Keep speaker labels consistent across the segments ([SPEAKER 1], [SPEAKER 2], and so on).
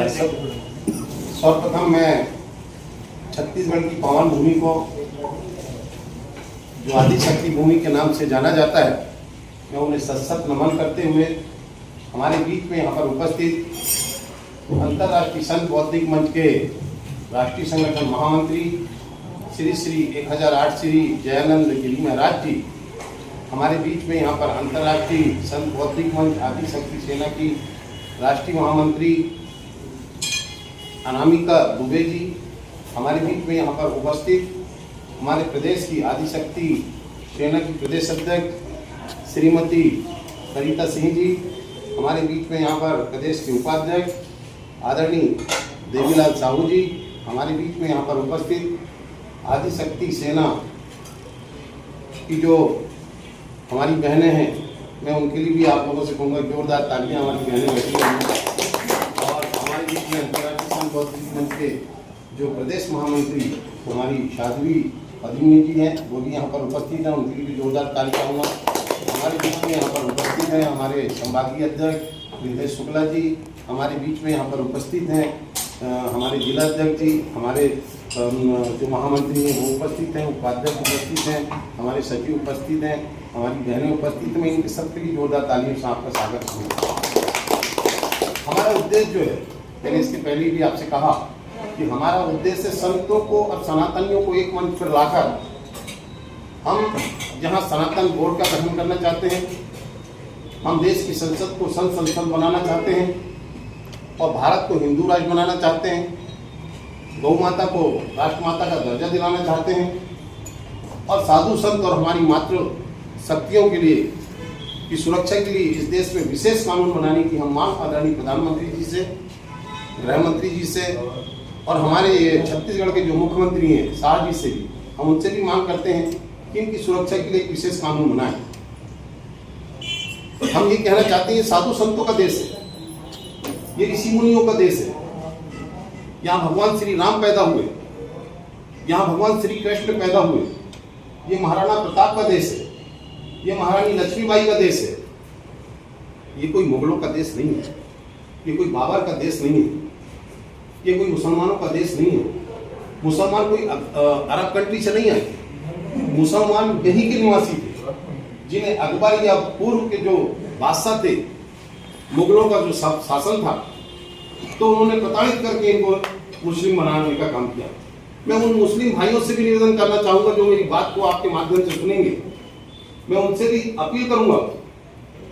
[SPEAKER 1] सर्वप्रथम मैं छत्तीसगढ़ की पावन भूमि को, जो आदिशक्ति भूमि के नाम से जाना जाता है, मैं उन्हें सशक्त नमन करते हुए हमारे बीच में यहाँ पर उपस्थित अंतर्राष्ट्रीय संत बौद्धिक मंच के राष्ट्रीय संगठन महामंत्री श्री 1008 श्री जयानंद गिरी महाराज जी, हमारे बीच में यहाँ पर अंतर्राष्ट्रीय संत बौद्धिक मंच आदिशक्ति सेना की राष्ट्रीय महामंत्री अनामिका दुबे जी, हमारे बीच में यहाँ पर उपस्थित हमारे प्रदेश की आदिशक्ति सेना की प्रदेश अध्यक्ष श्रीमती सरिता सिंह जी, हमारे बीच में यहाँ पर प्रदेश के उपाध्यक्ष आदरणीय देवीलाल साहू जी, हमारे बीच में यहाँ पर उपस्थित आदिशक्ति सेना की जो हमारी बहनें हैं, मैं उनके लिए भी आप लोगों से कहूँगा जोरदार तालियां हमारी बहनें बैठी हैं। और हमारे बीच में अंतर्राष्ट्रीय संत बौद्धिक मंच के जो प्रदेश महामंत्री हमारी साध्वी पद्मिनी जी हैं, वो भी यहाँ पर उपस्थित हैं, उनके लिए भी जोरदार तालियां चाहूँगा। हमारे बीच में यहाँ पर उपस्थित हैं हमारे संभागीय अध्यक्ष हृदय शुक्ला जी, हमारे बीच में यहाँ पर उपस्थित हैं हमारे जिला अध्यक्ष जी, हमारे जो महामंत्री हैं वो उपस्थित हैं, उपाध्यक्ष उपस्थित हैं, हमारे सचिव उपस्थित हैं, हमारी बहनें उपस्थित हैं। मैं इनके सबके लिए जोरदार तालियों से आपका स्वागत करूँगा। हमारा उद्देश्य जो है, मैंने इसके पहले भी आपसे कहा कि हमारा उद्देश्य संतों को और सनातनियों को एक मंच पर लाकर हम जहाँ सनातन बोर्ड का गठन करना चाहते हैं, हम देश की संसद को संत संसद बनाना चाहते हैं और भारत को हिंदू राज्य बनाना चाहते हैं, गौ माता को राष्ट्रमाता का दर्जा दिलाना चाहते हैं और साधु संत और हमारी मातृ शक्तियों के लिए की सुरक्षा के लिए इस देश में विशेष कानून बनाने की हम मांग आदरणीय प्रधानमंत्री जी से, गृह मंत्री जी से और हमारे छत्तीसगढ़ के जो मुख्यमंत्री हैं शाह जी से भी, हम उनसे भी मांग करते हैं कि इनकी सुरक्षा के लिए एक विशेष कानून बनाएं। हम ये कहना चाहते हैं साधु संतों का देश है, ये ऋषि मुनियों का देश है, यहाँ भगवान श्री राम पैदा हुए, यहाँ भगवान श्री कृष्ण पैदा हुए, ये महाराणा प्रताप का देश है, ये महारानी लक्ष्मीबाई का देश है, ये कोई मुगलों का देश नहीं है, ये कोई बाबर का देश नहीं है, ये कोई मुसलमानों का देश नहीं है। मुसलमान कोई अरब कंट्री से नहीं आए, मुसलमान यहीं के निवासी थे, जिन्हें अकबर या पूर्व के जो बादशाह थे, मुगलों का जो शासन था, तो उन्होंने प्रताड़ित करके इनको मुस्लिम बनाने का काम किया। मैं उन मुस्लिम भाइयों से भी निवेदन करना चाहूंगा जो मेरी बात को आपके माध्यम से सुनेंगे, मैं उनसे भी अपील करूंगा,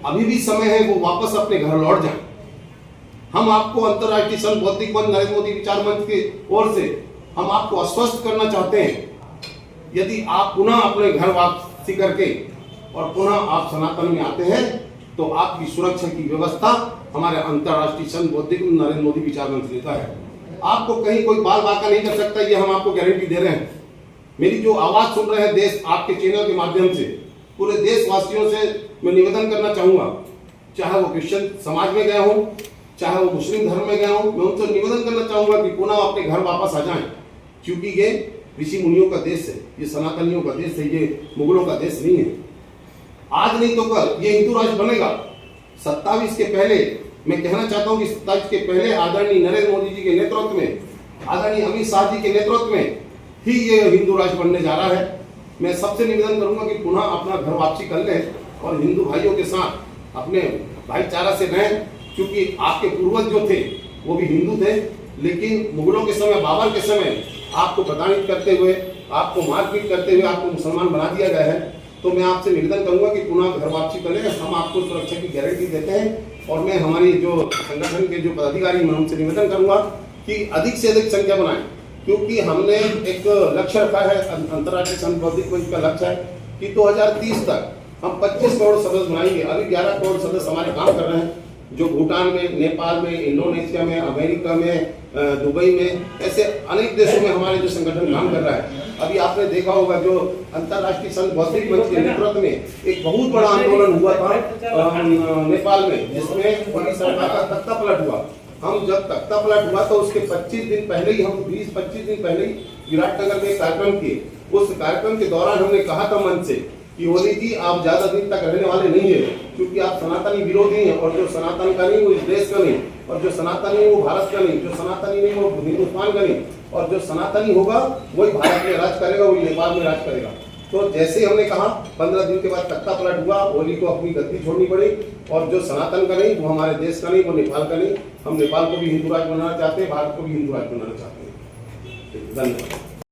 [SPEAKER 1] अभी भी समय है वो वापस अपने घर लौट जाएं। हम आपको अंतर्राष्ट्रीय संत बौद्धिक मंच नरेंद्र मोदी विचार मंच की ओर से हम आपको आश्वस्त करना चाहते हैं, यदि आप पुनः अपने घर वापसी करके और पुनः आप सनातन में आते हैं तो आपकी सुरक्षा की व्यवस्था हमारे अंतर्राष्ट्रीय संत बौद्धिक नरेंद्र मोदी विचार मंच लेता है। आपको कहीं कोई बाल बाका नहीं कर सकता, ये हम आपको गारंटी दे रहे हैं। मेरी जो आवाज सुन रहे हैं देश आपके चैनल के माध्यम से, पूरे देशवासियों से मैं निवेदन करना चाहूंगा, चाहे वो क्रिश्चियन समाज में गए हो, चाहे वो मुस्लिम धर्म में गए हो, मैं उनसे निवेदन करना चाहूंगा कि पुनः अपने घर वापस आ जाएं, क्योंकि ये ऋषि मुनियों का देश है, ये सनातनियों का देश है, ये मुगलों का देश नहीं है। आज नहीं तो कल ये हिंदू राष्ट्र बनेगा। 27 के पहले मैं कहना चाहता हूं कि 27 के पहले आदरणीय नरेंद्र मोदी जी के नेतृत्व में, आदरणीय अमित शाह जी के नेतृत्व में ही ये हिंदू राष्ट्र बनने जा रहा है। मैं सबसे निवेदन करूंगा कि पुनः अपना घर वापसी कर लें और हिंदू भाइयों के साथ अपने भाईचारा से रहें, क्योंकि आपके पूर्वज जो थे वो भी हिंदू थे, लेकिन मुगलों के समय, बाबर के समय आपको प्रताड़ित करते हुए, आपको मारपीट करते हुए आपको मुसलमान बना दिया गया है। तो मैं आपसे निवेदन करूंगा कि पुनः घर वापसी करें, हम आपको सुरक्षा की गारंटी देते हैं। और मैं हमारी जो संगठन के जो पदाधिकारी हैं उनसे निवेदन करूंगा कि अधिक से अधिक संख्या बनाएं, क्योंकि हमने एक लक्ष्य रखा है, अंतर्राष्ट्रीय संत बौद्धिक मंच का लक्ष्य है कि 2030 तक हम 25 करोड़ सदस्य बनाएंगे। अभी 11 करोड़ सदस्य हमारे काम कर रहे हैं, जो भूटान में, नेपाल में, इंडोनेशिया में, अमेरिका में, दुबई में, ऐसे अनेक देशों में हमारे जो संगठन काम कर रहा है। अभी आपने देखा होगा जो अंतर्राष्ट्रीय संत बौद्धिक मंच के नेतृत्व में एक बहुत बड़ा आंदोलन हुआ था नेपाल में, जिसमें मोदी सरकार का तख्ता पलट हुआ। हम जब तख्ता पलट हुआ तो उसके 25 दिन पहले ही, हम 20-25 दिन पहले ही विराटनगर में कार्यक्रम किए। उस कार्यक्रम के दौरान हमने कहा था मन से कि ओली जी आप ज्यादा दिन तक रहने वाले नहीं है, क्योंकि आप सनातनी विरोधी हैं, और जो सनातन का नहीं वो इस देश का नहीं, और जो सनातनी नहीं वो भारत का नहीं, जो सनातनी नहीं वो हिंदुस्तान का नहीं, और जो सनातनी होगा वही भारत में राज करेगा, वही नेपाल में राज करेगा। तो जैसे हमने कहा 15 दिन के बाद तख्ता पलट हुआ, ओली को अपनी गद्दी छोड़नी पड़ी, और जो सनातन का नहीं वो हमारे देश का नहीं, वो नेपाल का नहीं, हम नेपाल को भी हिंदू राज्य बनाना चाहते हैं, भारत को भी हिंदू राज्य बनाना चाहते हैं। धन्यवाद।